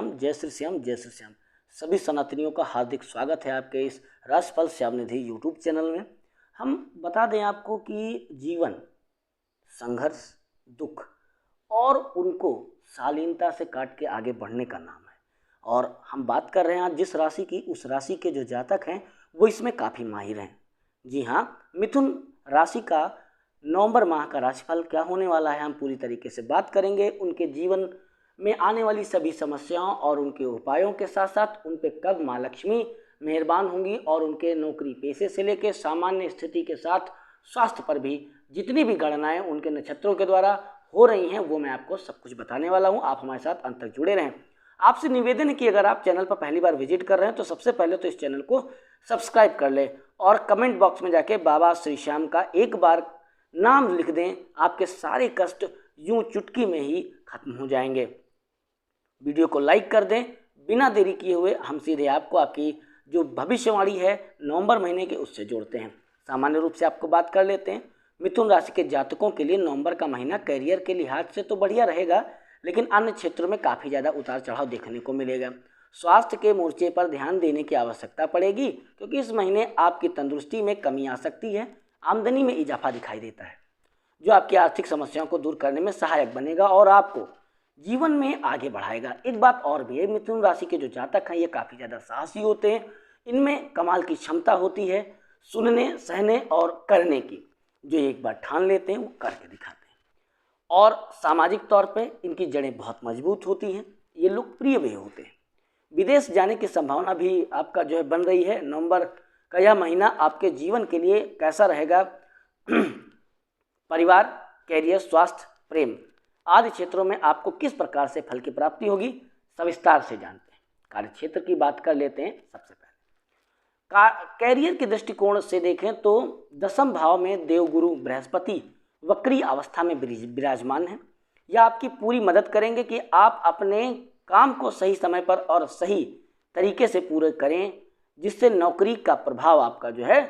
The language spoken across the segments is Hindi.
श्याम, जय श्री श्याम, जय श्री श्याम। सभी सनातनियों का हार्दिक स्वागत है आपके इस राशिफल श्याम निधि यूट्यूब चैनल में। हम बता दें आपको कि जीवन संघर्ष, दुख और उनको शालीनता से काट के आगे बढ़ने का नाम है। और हम बात कर रहे हैं आज जिस राशि की, उस राशि के जो जातक हैं वो इसमें काफ़ी माहिर हैं। जी हाँ, मिथुन राशि का नवंबर माह का राशिफल क्या होने वाला है हम पूरी तरीके से बात करेंगे। उनके जीवन में आने वाली सभी समस्याओं और उनके उपायों के साथ साथ उन पे कब माँ लक्ष्मी मेहरबान होंगी और उनके नौकरी पेशे से लेकर सामान्य स्थिति के साथ स्वास्थ्य पर भी जितनी भी गणनाएं उनके नक्षत्रों के द्वारा हो रही हैं वो मैं आपको सब कुछ बताने वाला हूं। आप हमारे साथ अंत तक जुड़े रहें। आपसे निवेदन है कि अगर आप चैनल पर पहली बार विजिट कर रहे हैं तो सबसे पहले तो इस चैनल को सब्सक्राइब कर लें और कमेंट बॉक्स में जाके बाबा श्री श्याम का एक बार नाम लिख दें। आपके सारे कष्ट यूं चुटकी में ही खत्म हो जाएंगे। वीडियो को लाइक कर दें। बिना देरी किए हुए हम सीधे आपको आपकी जो भविष्यवाणी है नवंबर महीने के उससे जोड़ते हैं। सामान्य रूप से आपको बात कर लेते हैं। मिथुन राशि के जातकों के लिए नवंबर का महीना करियर के लिहाज से तो बढ़िया रहेगा, लेकिन अन्य क्षेत्रों में काफ़ी ज़्यादा उतार चढ़ाव देखने को मिलेगा। स्वास्थ्य के मोर्चे पर ध्यान देने की आवश्यकता पड़ेगी क्योंकि इस महीने आपकी तंदुरुस्ती में कमी आ सकती है। आमदनी में इजाफा दिखाई देता है जो आपकी आर्थिक समस्याओं को दूर करने में सहायक बनेगा और आपको जीवन में आगे बढ़ाएगा। एक बात और भी है, मिथुन राशि के जो जातक हैं ये काफ़ी ज़्यादा साहसी होते हैं। इनमें कमाल की क्षमता होती है सुनने, सहने और करने की। जो एक बार ठान लेते हैं वो करके दिखाते हैं और सामाजिक तौर पे इनकी जड़ें बहुत मजबूत होती हैं। ये लोकप्रिय भी होते हैं। विदेश जाने की संभावना भी आपका जो है बन रही है। नवंबर का यह महीना आपके जीवन के लिए कैसा रहेगा? परिवार, कैरियर, स्वास्थ्य, प्रेम आदि क्षेत्रों में आपको किस प्रकार से फल की प्राप्ति होगी सविस्तार से जानते हैं। कार्य क्षेत्र की बात कर लेते हैं। सबसे पहले कैरियर के दृष्टिकोण से देखें तो दसम भाव में देवगुरु बृहस्पति वक्री अवस्था में विराजमान है। यह आपकी पूरी मदद करेंगे कि आप अपने काम को सही समय पर और सही तरीके से पूरे करें, जिससे नौकरी का प्रभाव आपका जो है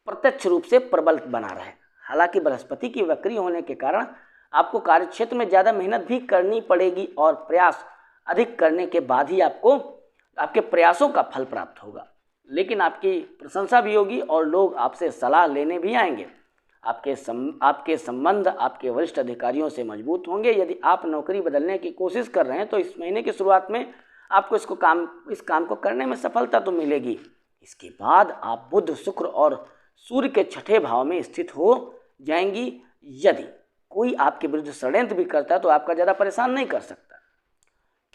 प्रत्यक्ष रूप से प्रबल बना रहे। हालांकि बृहस्पति की वक्री होने के कारण आपको कार्यक्षेत्र में ज़्यादा मेहनत भी करनी पड़ेगी और प्रयास अधिक करने के बाद ही आपको आपके प्रयासों का फल प्राप्त होगा, लेकिन आपकी प्रशंसा भी होगी और लोग आपसे सलाह लेने भी आएंगे। आपके संबंध आपके वरिष्ठ अधिकारियों से मजबूत होंगे। यदि आप नौकरी बदलने की कोशिश कर रहे हैं तो इस महीने की शुरुआत में आपको इस काम को करने में सफलता तो मिलेगी। इसके बाद आप बुध, शुक्र और सूर्य के छठे भाव में स्थित हो जाएंगी। यदि कोई आपके विरुद्ध षड्यंत्र भी करता है तो आपका ज़्यादा परेशान नहीं कर सकता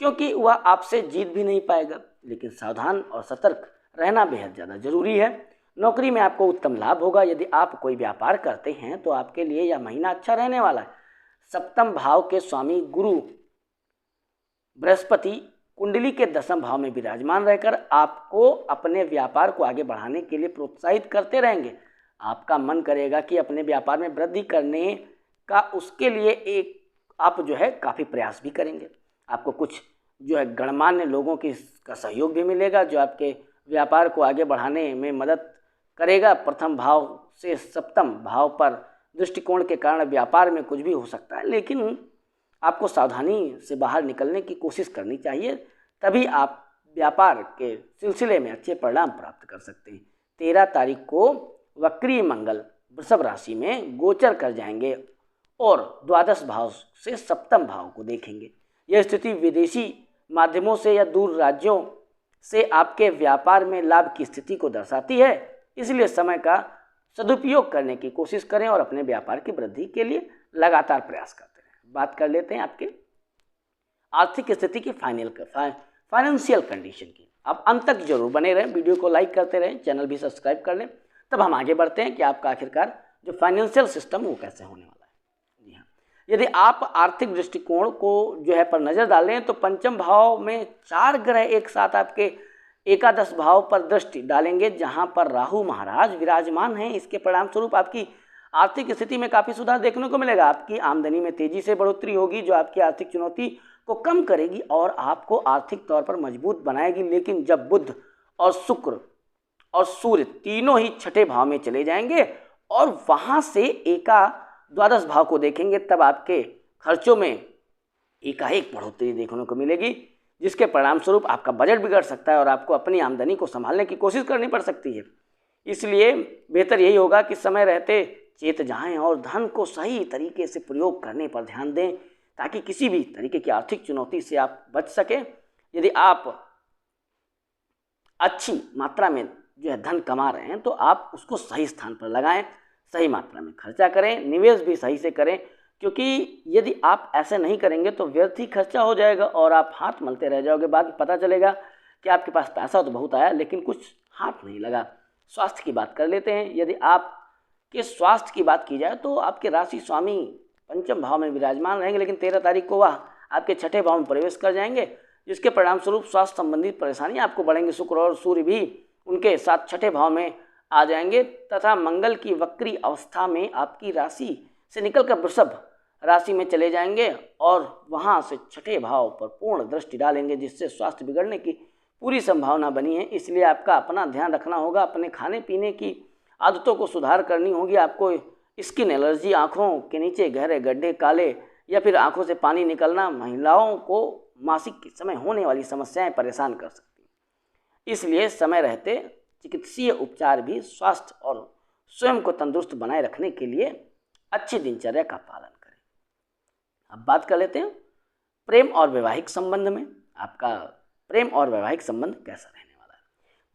क्योंकि वह आपसे जीत भी नहीं पाएगा, लेकिन सावधान और सतर्क रहना बेहद ज़्यादा जरूरी है। नौकरी में आपको उत्तम लाभ होगा। यदि आप कोई व्यापार करते हैं तो आपके लिए यह महीना अच्छा रहने वाला है। सप्तम भाव के स्वामी गुरु बृहस्पति कुंडली के दसम भाव में विराजमान रहकर आपको अपने व्यापार को आगे बढ़ाने के लिए प्रोत्साहित करते रहेंगे। आपका मन करेगा कि अपने व्यापार में वृद्धि करने का, उसके लिए आप जो है काफ़ी प्रयास भी करेंगे। आपको कुछ जो है गणमान्य लोगों का सहयोग भी मिलेगा जो आपके व्यापार को आगे बढ़ाने में मदद करेगा। प्रथम भाव से सप्तम भाव पर दृष्टिकोण के कारण व्यापार में कुछ भी हो सकता है, लेकिन आपको सावधानी से बाहर निकलने की कोशिश करनी चाहिए, तभी आप व्यापार के सिलसिले में अच्छे परिणाम प्राप्त कर सकते हैं। 13 तारीख को वक्रीय मंगल वृषभ राशि में गोचर कर जाएंगे और द्वादश भाव से सप्तम भाव को देखेंगे। यह स्थिति विदेशी माध्यमों से या दूर राज्यों से आपके व्यापार में लाभ की स्थिति को दर्शाती है। इसलिए समय का सदुपयोग करने की कोशिश करें और अपने व्यापार की वृद्धि के लिए लगातार प्रयास करते रहें। बात कर लेते हैं आपके आर्थिक स्थिति की फाइनेंशियल कंडीशन की। आप अंत तक जरूर बने रहें, वीडियो को लाइक करते रहें, चैनल भी सब्सक्राइब कर लें, तब हम आगे बढ़ते हैं कि आपका आखिरकार जो फाइनेंशियल सिस्टम वो कैसे होने वाला है। जी हाँ, यदि आप आर्थिक दृष्टिकोण को जो है पर नज़र डालें तो पंचम भाव में 4 ग्रह एक साथ आपके एकादश भाव पर दृष्टि डालेंगे जहां पर राहु महाराज विराजमान हैं। इसके परिणाम स्वरूप आपकी आर्थिक स्थिति में काफ़ी सुधार देखने को मिलेगा। आपकी आमदनी में तेजी से बढ़ोतरी होगी जो आपकी आर्थिक चुनौती को कम करेगी और आपको आर्थिक तौर पर मजबूत बनाएगी। लेकिन जब बुध और शुक्र और सूर्य तीनों ही छठे भाव में चले जाएंगे और वहां से द्वादश भाव को देखेंगे, तब आपके खर्चों में एकाएक बढ़ोतरी देखने को मिलेगी, जिसके परिणाम स्वरूप आपका बजट बिगड़ सकता है और आपको अपनी आमदनी को संभालने की कोशिश करनी पड़ सकती है। इसलिए बेहतर यही होगा कि समय रहते चेत जाएं और धन को सही तरीके से प्रयोग करने पर ध्यान दें, ताकि किसी भी तरीके की आर्थिक चुनौती से आप बच सकें। यदि आप अच्छी मात्रा में जो है धन कमा रहे हैं तो आप उसको सही स्थान पर लगाएं, सही मात्रा में खर्चा करें, निवेश भी सही से करें, क्योंकि यदि आप ऐसे नहीं करेंगे तो व्यर्थ ही खर्चा हो जाएगा और आप हाथ मलते रह जाओगे। बाद में पता चलेगा कि आपके पास पैसा तो बहुत आया लेकिन कुछ हाथ नहीं लगा। स्वास्थ्य की बात कर लेते हैं। यदि आपके स्वास्थ्य की बात की जाए तो आपके राशि स्वामी पंचम भाव में विराजमान रहेंगे, लेकिन 13 तारीख को वह आपके छठे भाव में प्रवेश कर जाएंगे, जिसके परिणाम स्वरूप स्वास्थ्य संबंधित परेशानी आपको बढ़ेंगी। शुक्र और सूर्य भी उनके साथ छठे भाव में आ जाएंगे तथा मंगल की वक्री अवस्था में आपकी राशि से निकलकर वृषभ राशि में चले जाएंगे और वहां से छठे भाव पर पूर्ण दृष्टि डालेंगे, जिससे स्वास्थ्य बिगड़ने की पूरी संभावना बनी है। इसलिए आपका अपना ध्यान रखना होगा, अपने खाने पीने की आदतों को सुधार करनी होगी। आपको स्किन एलर्जी, आँखों के नीचे गहरे गड्ढे, काले या फिर आँखों से पानी निकलना, महिलाओं को मासिक के समय होने वाली समस्याएं परेशान कर सकती हैं। इसलिए समय रहते चिकित्सीय उपचार भी स्वास्थ्य और स्वयं को तंदुरुस्त बनाए रखने के लिए अच्छी दिनचर्या का पालन करें। अब बात कर लेते हैं प्रेम और वैवाहिक संबंध में। आपका प्रेम और वैवाहिक संबंध कैसा रहने वाला है।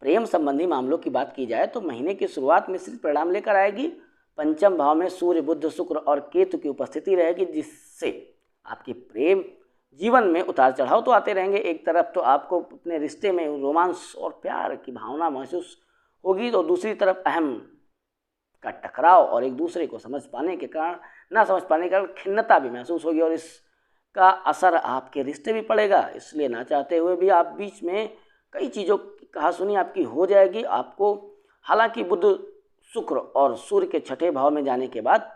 प्रेम संबंधी मामलों की बात की जाए तो महीने की शुरुआत मिश्रित परिणाम लेकर आएगी। पंचम भाव में सूर्य, बुध, शुक्र और केतु की उपस्थिति रहेगी, जिससे आपके प्रेम जीवन में उतार चढ़ाव तो आते रहेंगे। एक तरफ तो आपको अपने रिश्ते में रोमांस और प्यार की भावना महसूस होगी, तो दूसरी तरफ अहम का टकराव और एक दूसरे को समझ पाने के कारण ना समझ पाने के कारण खिन्नता भी महसूस होगी और इसका असर आपके रिश्ते भी पड़ेगा। इसलिए ना चाहते हुए भी आप बीच में कई चीज़ों की कहासुनी आपकी हो जाएगी। आपको हालांकि बुध, शुक्र और सूर्य के छठे भाव में जाने के बाद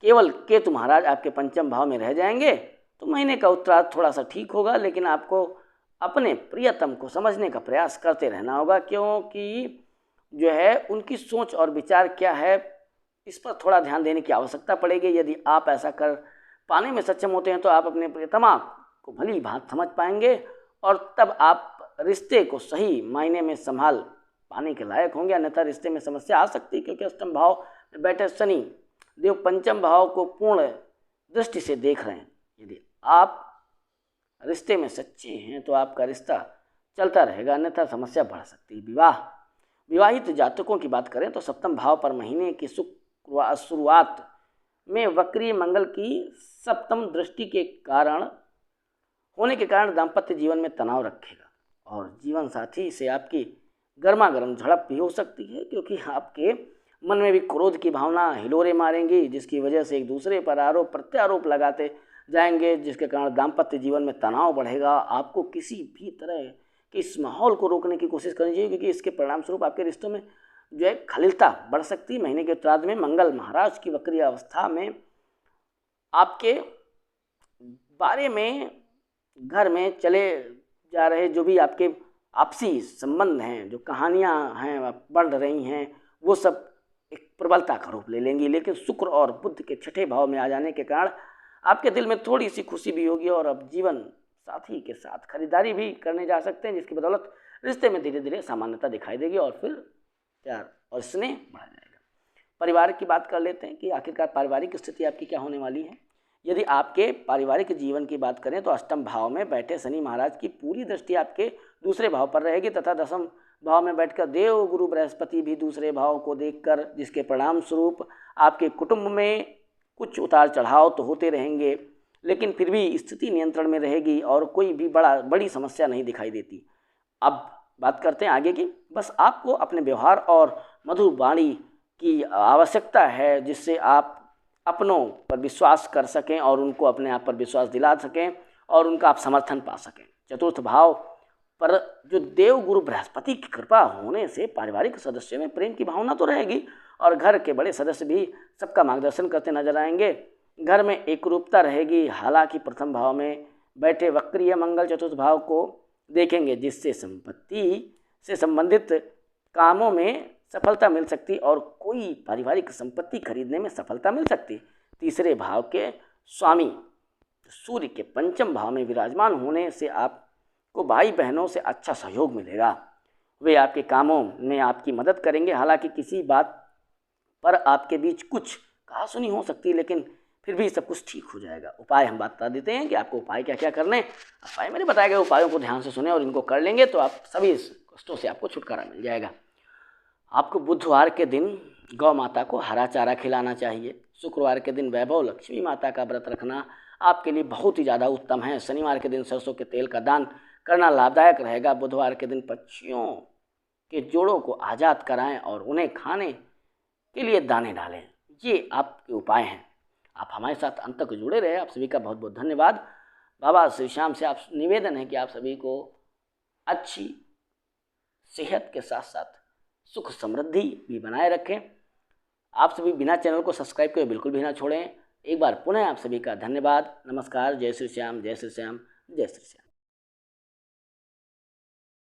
केवल केतु महाराज आपके पंचम भाव में रह जाएंगे, तो महीने का उत्तरार्ध थोड़ा सा ठीक होगा, लेकिन आपको अपने प्रियतम को समझने का प्रयास करते रहना होगा, क्योंकि जो है उनकी सोच और विचार क्या है इस पर थोड़ा ध्यान देने की आवश्यकता पड़ेगी। यदि आप ऐसा कर पाने में सक्षम होते हैं तो आप अपने प्रियतमा को भली भांति समझ पाएंगे और तब आप रिश्ते को सही मायने में संभाल पाने के लायक होंगे। अन्यथा रिश्ते में समस्या आ सकती है, क्योंकि अष्टम भाव में बैठे शनि देव पंचम भाव को पूर्ण दृष्टि से देख रहे हैं। यदि आप रिश्ते में सच्चे हैं तो आपका रिश्ता चलता रहेगा, अन्यथा समस्या बढ़ सकती है। विवाहित जातकों की बात करें तो सप्तम भाव पर महीने की शुरुआत में वक्री मंगल की सप्तम दृष्टि के कारण दाम्पत्य जीवन में तनाव रखेगा और जीवन साथी से आपकी गर्मा गर्म झड़प भी हो सकती है, क्योंकि आपके मन में भी क्रोध की भावना हिलोरे मारेंगी, जिसकी वजह से एक दूसरे पर आरोप प्रत्यारोप लगाते जाएंगे, जिसके कारण दाम्पत्य जीवन में तनाव बढ़ेगा। आपको किसी भी तरह के इस माहौल को रोकने की कोशिश करनी चाहिए, क्योंकि इसके परिणाम स्वरूप आपके रिश्तों में जो है खलिलता बढ़ सकती है। महीने के उत्तरार्ध में मंगल महाराज की वक्री अवस्था में आपके बारे में घर में चले जा रहे जो भी आपके आपसी संबंध हैं, जो कहानियां हैं बढ़ रही हैं, वो सब एक प्रबलता का रूप ले लेंगी। लेकिन शुक्र और बुध के छठे भाव में आ जाने के कारण आपके दिल में थोड़ी सी खुशी भी होगी और अब जीवन साथी के साथ खरीदारी भी करने जा सकते हैं, जिसकी बदौलत रिश्ते में धीरे धीरे सामान्यता दिखाई देगी और फिर प्यार और स्नेह बढ़ जाएगा। परिवार की बात कर लेते हैं कि आखिरकार पारिवारिक स्थिति आपकी क्या होने वाली है। यदि आपके पारिवारिक जीवन की बात करें तो अष्टम भाव में बैठे शनि महाराज की पूरी दृष्टि आपके दूसरे भाव पर रहेगी तथा दसम भाव में बैठकर देव गुरु बृहस्पति भी दूसरे भाव को देखकर, जिसके परिणाम स्वरूप आपके कुटुंब में कुछ उतार चढ़ाव तो होते रहेंगे, लेकिन फिर भी स्थिति नियंत्रण में रहेगी और कोई भी बड़ी समस्या नहीं दिखाई देती। अब बात करते हैं आगे की। बस आपको अपने व्यवहार और मधुर वाणी की आवश्यकता है, जिससे आप अपनों पर विश्वास कर सकें और उनको अपने आप पर विश्वास दिला सकें और उनका आप समर्थन पा सकें। चतुर्थ भाव पर जो देव गुरु बृहस्पति की कृपा होने से पारिवारिक सदस्यों में प्रेम की भावना तो रहेगी और घर के बड़े सदस्य भी सबका मार्गदर्शन करते नजर आएंगे। घर में एकरूपता रहेगी। हालांकि प्रथम भाव में बैठे वक्रीय मंगल चतुर्थ भाव को देखेंगे, जिससे संपत्ति से संबंधित कामों में सफलता मिल सकती और कोई पारिवारिक संपत्ति खरीदने में सफलता मिल सकती। तीसरे भाव के स्वामी सूर्य के पंचम भाव में विराजमान होने से आप को भाई बहनों से अच्छा सहयोग मिलेगा। वे आपके कामों में आपकी मदद करेंगे। हालांकि किसी बात पर आपके बीच कुछ कहासुनी हो सकती है, लेकिन फिर भी सब कुछ ठीक हो जाएगा। उपाय हम बता देते हैं कि आपको उपाय क्या क्या करने। उपाय मैंने बताया गया उपायों को ध्यान से सुने और इनको कर लेंगे तो आप सभी कष्टों से आपको छुटकारा मिल जाएगा। आपको बुधवार के दिन गौ माता को हरा चारा खिलाना चाहिए। शुक्रवार के दिन वैभव लक्ष्मी माता का व्रत रखना आपके लिए बहुत ही ज़्यादा उत्तम है। शनिवार के दिन सरसों के तेल का दान करना लाभदायक रहेगा। बुधवार के दिन पक्षियों के जोड़ों को आज़ाद कराएं और उन्हें खाने के लिए दाने डालें। ये आपके उपाय हैं। आप हमारे साथ अंत तक जुड़े रहे। आप सभी का बहुत बहुत धन्यवाद। बाबा श्री श्याम से आप निवेदन है कि आप सभी को अच्छी सेहत के साथ साथ सुख समृद्धि भी बनाए रखें। आप सभी बिना चैनल को सब्सक्राइब किए बिल्कुल भी ना छोड़ें। एक बार पुनः आप सभी का धन्यवाद। नमस्कार। जय श्री श्याम, जय श्री श्याम, जय श्री श्याम।